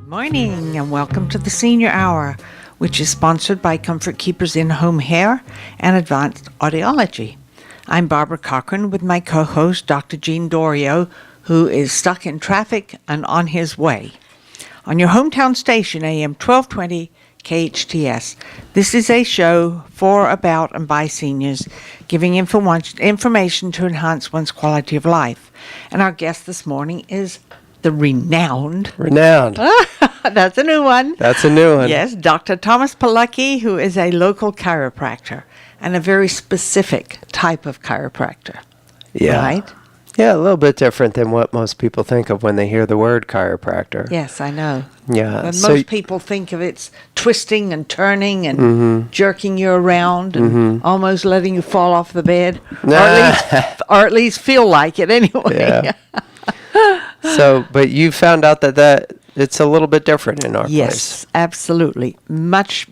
Morning and welcome to the Senior Hour, which is sponsored by Comfort Keepers In-Home Hair and Advanced Audiology. I'm Barbara Cochran with my co-host, Dr. Jean Dorio, who is stuck in traffic and on his way. On your hometown station, AM 1220 KHTS, this is a show for, about, and by seniors, giving information to enhance one's quality of life. And our guest this morning is the renowned. That's a new one. Yes, Dr. Thomas Polucki, who is a local chiropractor and a very specific type of chiropractor. Yeah. Right? Yeah, a little bit different than what most people think of when they hear the word chiropractor. Yes, I know. Yeah. But most people think of it's twisting and turning and jerking you around and almost letting you fall off the bed, or at least feel like it anyway. Yeah. But you found out that it's a little bit different in our place. Yes, absolutely. Much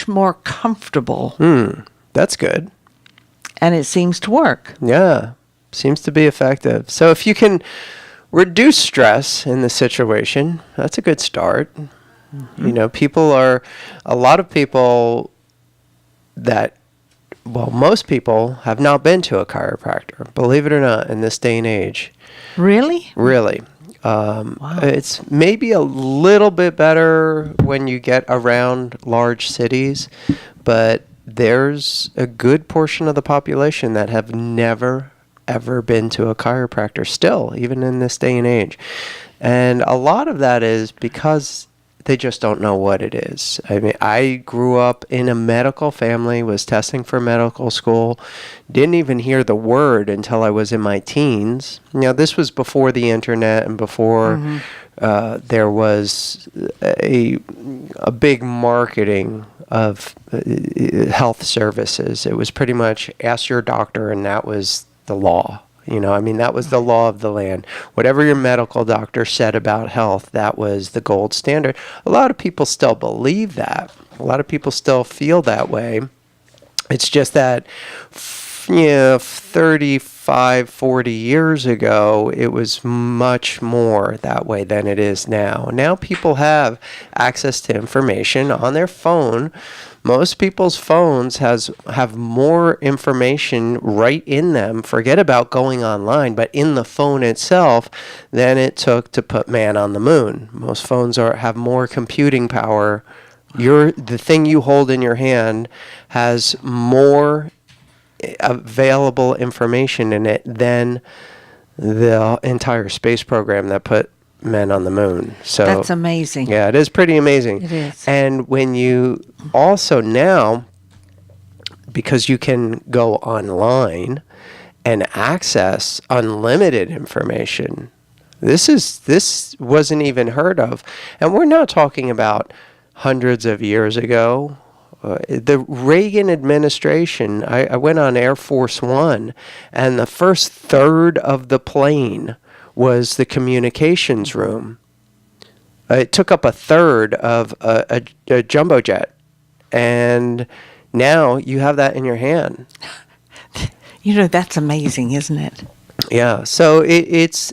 more comfortable. That's good. And it seems to work. Yeah, seems to be effective. So if you can reduce stress in the situation, that's a good start. You know, a lot of people most people have not been to a chiropractor, believe it or not, in this day and age. Really? Really. Wow. It's maybe a little bit better when you get around large cities, but there's a good portion of the population that have never, ever been to a chiropractor still, even in this day and age. And a lot of that is because they just don't know what it is. I mean, I grew up in a medical family, was testing for medical school, didn't even hear the word until I was in my teens. Now, this was before the internet and before there was a big marketing of health services. It was pretty much ask your doctor, and that was the law. You know, I mean, that was the law of the land. Whatever your medical doctor said about health, that was the gold standard. A lot of people still believe that. A lot of people still feel that way. It's just that, 35, 40 years ago, it was much more that way than it is now. Now people have access to information on their phone. Most people's phones have more information right in them, forget about going online, but in the phone itself than it took to put man on the moon. Most phones have more computing power. The thing you hold in your hand has more available information in it than the entire space program that put men on the moon. So that's amazing. Yeah, it is pretty amazing. It is. And when you also now, because you can go online and access unlimited information, this wasn't even heard of. And we're not talking about hundreds of years ago. The Reagan administration, I went on Air Force One, and the first third of the plane was the communications room. It took up a third of a jumbo jet, and now you have that in your hand. You know, that's amazing, isn't it? Yeah, so it's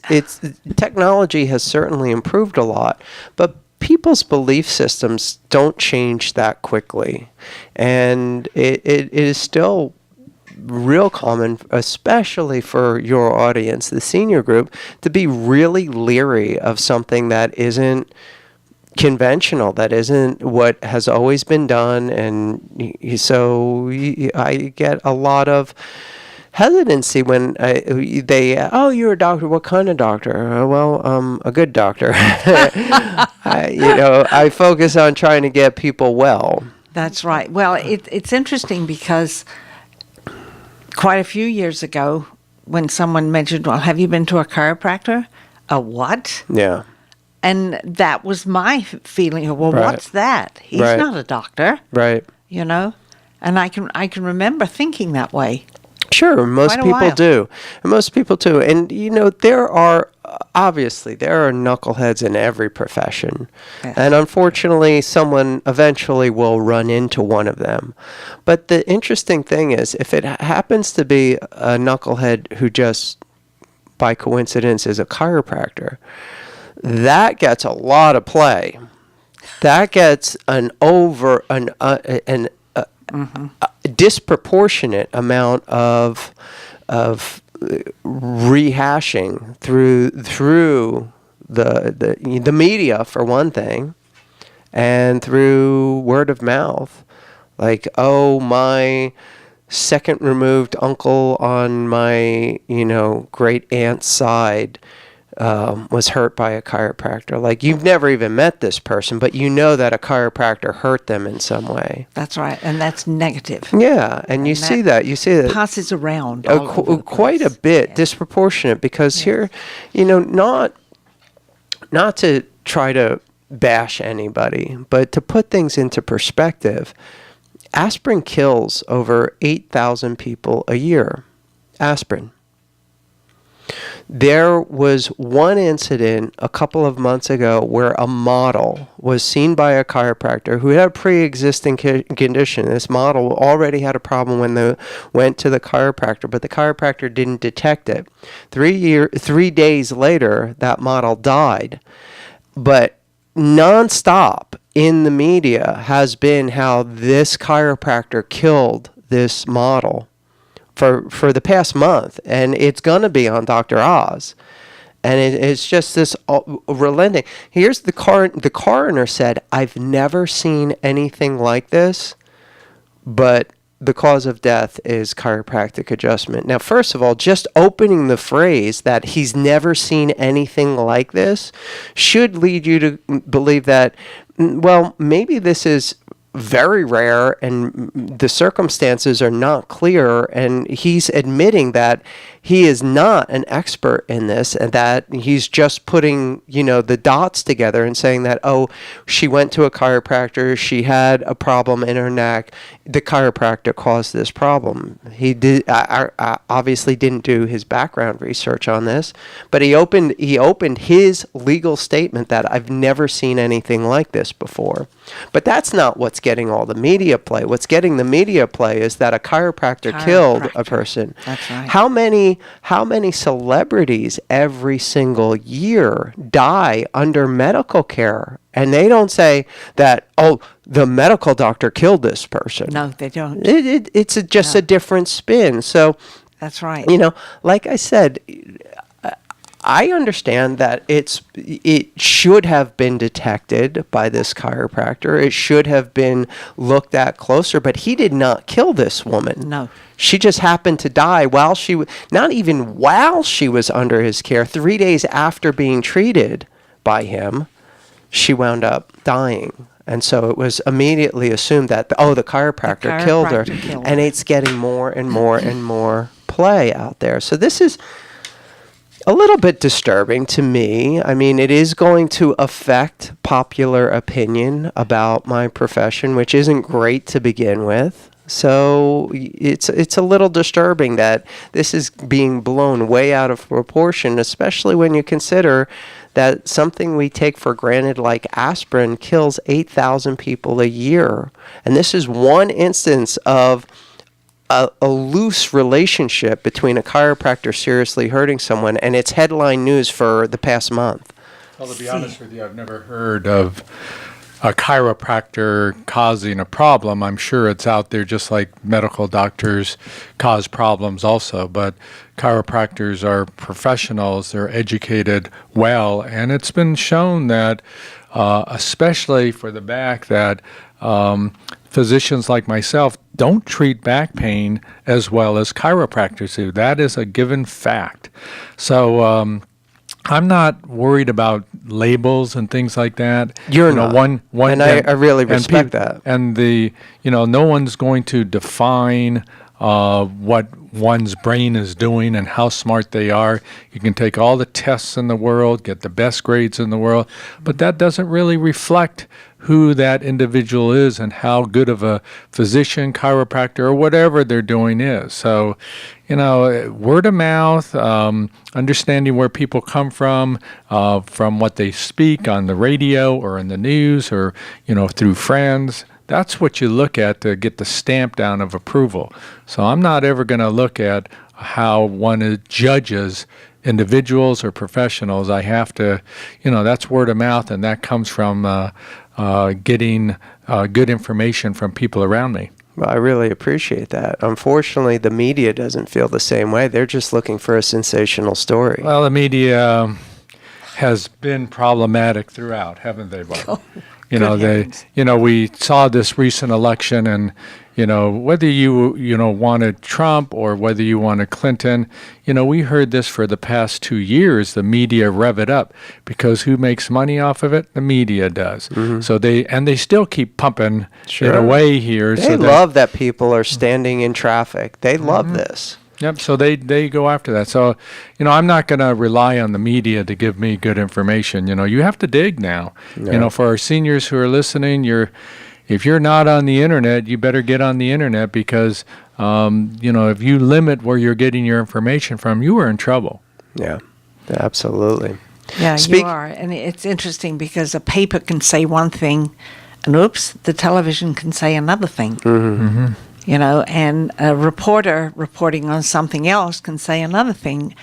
technology has certainly improved a lot, but people's belief systems don't change that quickly, and it is still real common, especially for your audience, the senior group, to be really leery of something that isn't conventional, that isn't what has always been done. And so I get a lot of hesitancy when you're a doctor. What kind of doctor? Well, a good doctor. I focus on trying to get people well. That's right. Well, it's interesting because quite a few years ago, when someone mentioned, well, have you been to a chiropractor? A what? Yeah. And that was my feeling. Well, Right. What's that? He's Right. not a doctor. Right. You know? And I can remember thinking that way. Sure, most people do. And most people do. And, there are knuckleheads in every profession. Yes. And unfortunately, someone eventually will run into one of them. But the interesting thing is, if it happens to be a knucklehead who just, by coincidence, is a chiropractor, that gets a lot of play. That gets a disproportionate amount of rehashing through the media, for one thing, and through word of mouth. Like, oh, my second removed uncle on my great aunt's side was hurt by a chiropractor. Like, you've never even met this person, but you know that a chiropractor hurt them in some way. That's right, and that's negative. Yeah, and you see that passes around quite a bit, disproportionate, because here, not to try to bash anybody, but to put things into perspective, aspirin kills over 8,000 people a year. Aspirin. There was one incident a couple of months ago where a model was seen by a chiropractor who had a pre-existing condition. This model already had a problem when they went to the chiropractor, but the chiropractor didn't detect it. 3 days later, that model died. But nonstop in the media has been how this chiropractor killed this model for the past month, and it's going to be on Dr. Oz. And it's just this relenting. Here's the coroner said, I've never seen anything like this, but the cause of death is chiropractic adjustment. Now, first of all, just opening the phrase that he's never seen anything like this should lead you to believe that, well, maybe this is very rare and the circumstances are not clear, and he's admitting that he is not an expert in this and that he's just putting the dots together and saying that, oh, she went to a chiropractor, she had a problem in her neck, the chiropractor caused this problem. He obviously didn't do his background research on this, but he opened his legal statement that I've never seen anything like this before. But that's not what's getting all the media play. What's getting the media play is that a chiropractor killed a person. That's right. How many celebrities every single year die under medical care? And they don't say that, oh, the medical doctor killed this person. No, they don't. It's just a different spin. So that's right. Like I said, I understand that it should have been detected by this chiropractor. It should have been looked at closer, but he did not kill this woman. No. She just happened to die not even while she was under his care. 3 days after being treated by him, she wound up dying. And so it was immediately assumed that, the chiropractor killed her. And it's getting more and more and more play out there. So this is a little bit disturbing to me. I mean, it is going to affect popular opinion about my profession, which isn't great to begin with. So it's a little disturbing that this is being blown way out of proportion, especially when you consider that something we take for granted like aspirin kills 8,000 people a year. And this is one instance of a loose relationship between a chiropractor seriously hurting someone, and it's headline news for the past month. Well, to be honest with you, I've never heard of a chiropractor causing a problem. I'm sure it's out there just like medical doctors cause problems also, but chiropractors are professionals, they're educated well, and it's been shown that, especially for the back, that physicians like myself don't treat back pain as well as chiropractors do. That is a given fact. So I'm not worried about labels and things like that. You're not. I really respect that. And no one's going to define what one's brain is doing and how smart they are. You can take all the tests in the world, get the best grades in the world, but that doesn't really reflect who that individual is and how good of a physician, chiropractor, or whatever they're doing is. So, word of mouth, understanding where people come from what they speak on the radio or in the news or, through friends. That's what you look at to get the stamp down of approval. So I'm not ever going to look at how one judges individuals or professionals, I have to, that's word of mouth, and that comes from getting good information from people around me. Well, I really appreciate that. Unfortunately, the media doesn't feel the same way. They're just looking for a sensational story. Well, the media has been problematic throughout, haven't they, Bob? We saw this recent election, and whether you wanted Trump or whether you wanted Clinton, we heard this for the past 2 years. The media rev it up because who makes money off of it? The media does. Mm-hmm. So they still keep pumping it away here. They love that people are standing in traffic. They love this. Yep. So they go after that. So, I'm not going to rely on the media to give me good information. You have to dig now. Yeah. For our seniors who are listening, if you're not on the internet, you better get on the internet because, if you limit where you're getting your information from, you are in trouble. Yeah, absolutely. Yeah, you are. And it's interesting because a paper can say one thing and the television can say another thing. Mm-hmm. Mm-hmm. And a reporter reporting on something else can say another thing,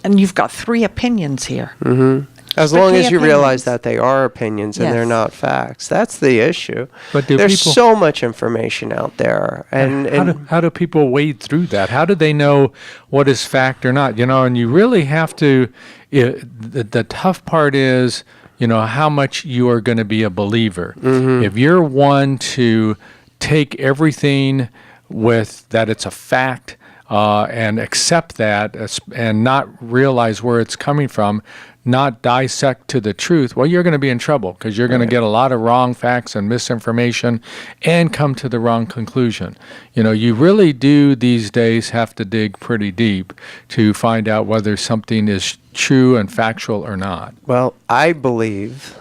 and you've got 3 opinions here. Mm-hmm. As long as you realize that they are opinions and they're not facts. That's the issue. But there's so much information out there. And how do people wade through that? How do they know what is fact or not? And you really have to, the tough part is, how much you are going to be a believer. Mm-hmm. If you're one to take everything with that it's a fact and accept that and not realize where it's coming from, not dissect to the truth, well, you're going to be in trouble because you're going to get a lot of wrong facts and misinformation and come to the wrong conclusion. You really do these days have to dig pretty deep to find out whether something is true and factual or not. Well, I believe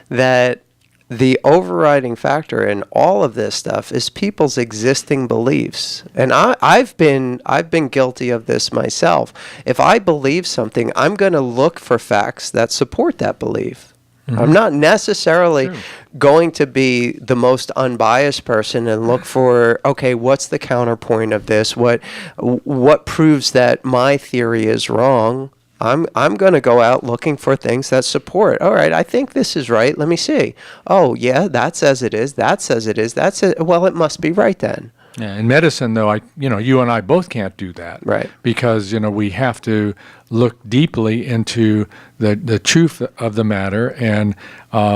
that the overriding factor in all of this stuff is people's existing beliefs. And I've been guilty of this myself. If I believe something, I'm going to look for facts that support that belief. Mm-hmm. I'm not necessarily going to be the most unbiased person and look for, okay, what's the counterpoint of this? What proves that my theory is wrong? I'm going to go out looking for things that support. All right, I think this is right. Let me see. Oh, yeah, that says it is. That says it is. That's it. Well, it must be right then. Yeah, in medicine, though, you and I both can't do that, right? Because we have to look deeply into the truth of the matter and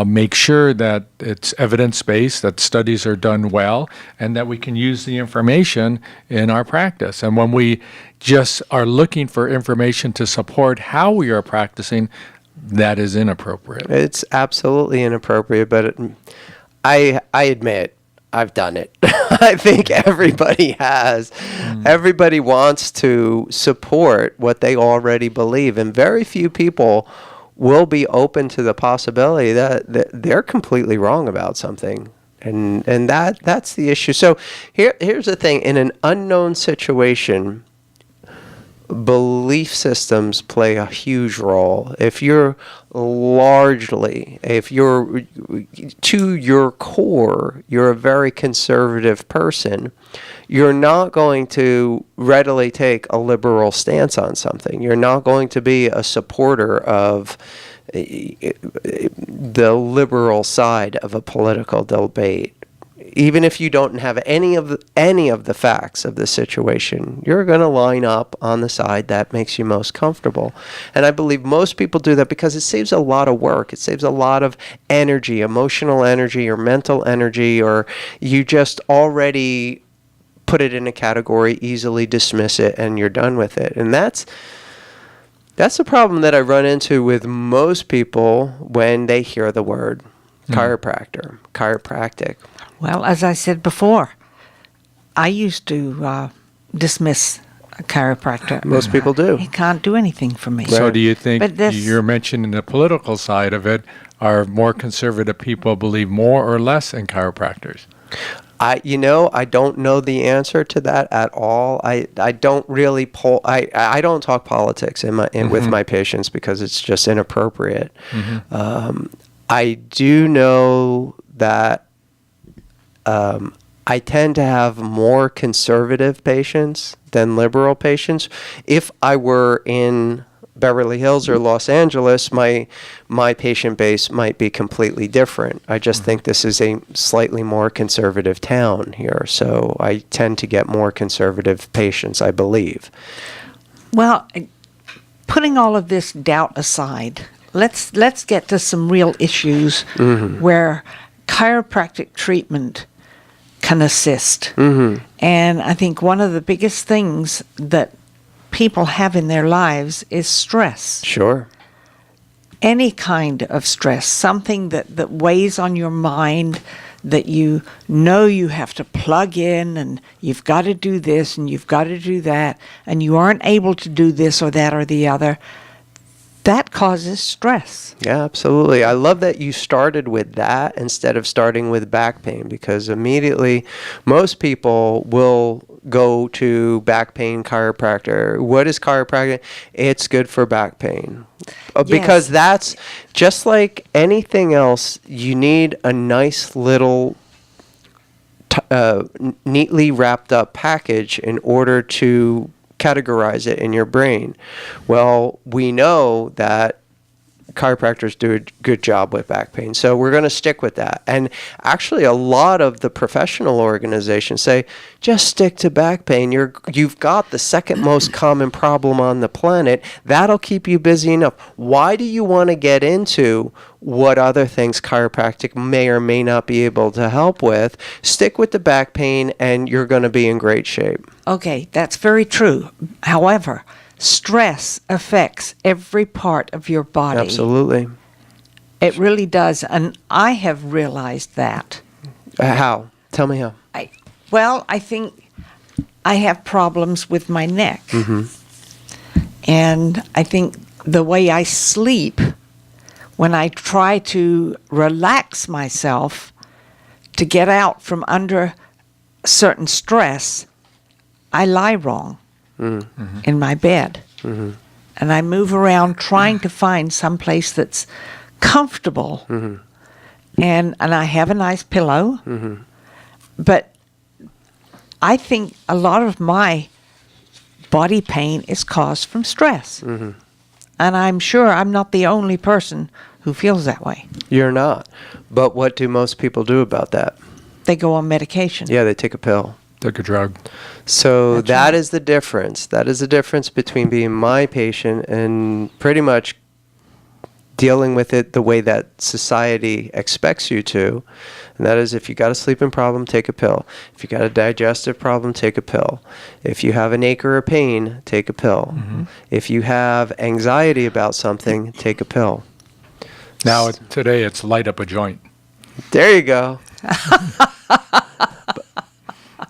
make sure that it's evidence-based, that studies are done well, and that we can use the information in our practice. And when we just are looking for information to support how we are practicing, that is inappropriate. It's absolutely inappropriate, but I admit I've done it. I think everybody has. Everybody wants to support what they already believe, and very few people will be open to the possibility that they're completely wrong about something. And that's the issue. So here's the thing. In an unknown situation, belief systems play a huge role. If you're to your core, you're a very conservative person, you're not going to readily take a liberal stance on something. You're not going to be a supporter of the liberal side of a political debate. Even if you don't have any of the facts of the situation, you're going to line up on the side that makes you most comfortable. And I believe most people do that because it saves a lot of work. It saves a lot of energy, emotional energy or mental energy, or you just already put it in a category, easily dismiss it, and you're done with it. And that's the problem that I run into with most people when they hear the word chiropractic. Well, as I said before, I used to dismiss a chiropractor. Most people do. He can't do anything for me. So do you think, you're mentioning the political side of it, are more conservative people believe more or less in chiropractors? I don't know the answer to that at all. I don't really I don't talk politics with my patients because it's just inappropriate. Mm-hmm. I do know that I tend to have more conservative patients than liberal patients. If I were in Beverly Hills or Los Angeles, my patient base might be completely different. I just think this is a slightly more conservative town here, so I tend to get more conservative patients, I believe. Well, putting all of this doubt aside, let's get to some real issues where chiropractic treatment can assist. And I think one of the biggest things that people have in their lives is stress. Sure. Any kind of stress, something that weighs on your mind, that you know you have to plug in and you've got to do this and you've got to do that, and you aren't able to do this or that or the other. That causes stress. Yeah, absolutely. I love that you started with that instead of starting with back pain, because immediately most people will go to back pain chiropractor. What is chiropractic? It's good for back pain. Because that's just like anything else, you need a nice little neatly wrapped up package in order to categorize it in your brain. Well, we know that chiropractors do a good job with back pain, so we're going to stick with that. And actually, a lot of the professional organizations say, just stick to back pain. You've got the second most common problem on the planet. That'll keep you busy enough. Why do you want to get into what other things chiropractic may or may not be able to help with? Stick with the back pain, and you're going to be in great shape. Okay, that's very true. However, stress affects every part of your body. Absolutely. It really does, and I have realized that. How? Tell me how. I think I have problems with my neck. And I think the way I sleep, when I try to relax myself to get out from under certain stress, I lie wrong in my bed. And I move around trying to find some place that's comfortable. And I have a nice pillow. But I think a lot of my body pain is caused from stress. And I'm sure I'm not the only person who feels that way. You're not. But what do most people do about that? They go on medication. Yeah, they take a pill. Take a drug. So That's that right. is the difference. That is the difference between being my patient and pretty much dealing with it the way that society expects you to. And that is, if you got a sleeping problem, take a pill. If you got a digestive problem, take a pill. If you have an ache or a pain, take a pill. If you have anxiety about something, take a pill. Now, today, it's light up a joint. There you go.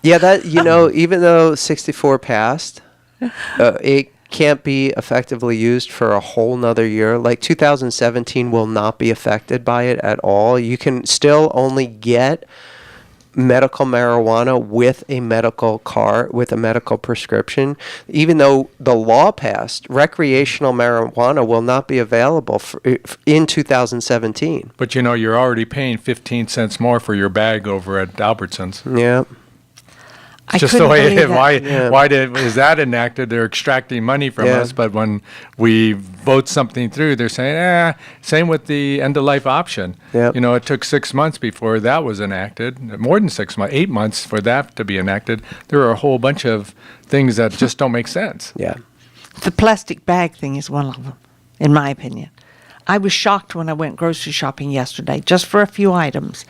Yeah, that, even though 64 passed, it can't be effectively used for a whole nother year. Like 2017 will not be affected by it at all. You can still only get medical marijuana with a medical card, with a medical prescription. Even though the law passed, recreational marijuana will not be available in 2017. But you're already paying 15 cents more for your bag over at Albertsons. Yeah. I Just the couldn't way believe that. why is that enacted? They're extracting money from Yeah. us, but when we vote something through, they're saying, same with the end of life option. Yep. It took 6 months before that was enacted, more than 6 months, 8 months for that to be enacted. There are a whole bunch of things that just don't make sense. Yeah. The plastic bag thing is one of them, in my opinion. I was shocked when I went grocery shopping yesterday, just for a few items.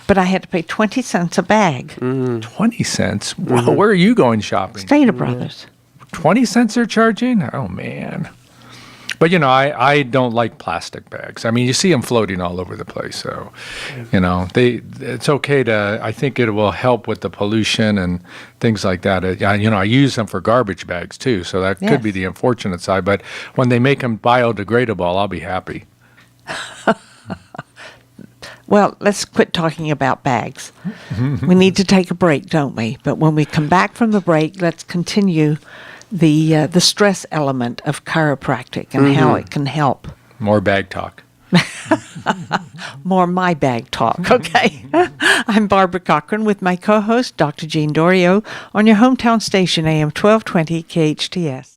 But I had to pay 20 cents a bag. 20 cents? Well, where are you going shopping? Stater Brothers. 20 cents they're charging? Oh, man. But, I don't like plastic bags. I mean, you see them floating all over the place. So, it's okay I think it will help with the pollution and things like that. I use them for garbage bags, too. So that could be the unfortunate side. But when they make them biodegradable, I'll be happy. Well, let's quit talking about bags. We need to take a break, don't we? But when we come back from the break, let's continue the stress element of chiropractic and how it can help. More bag talk. More my bag talk, okay? I'm Barbara Cochran with my co-host, Dr. Jean Dorio, on your hometown station, AM 1220 KHTS.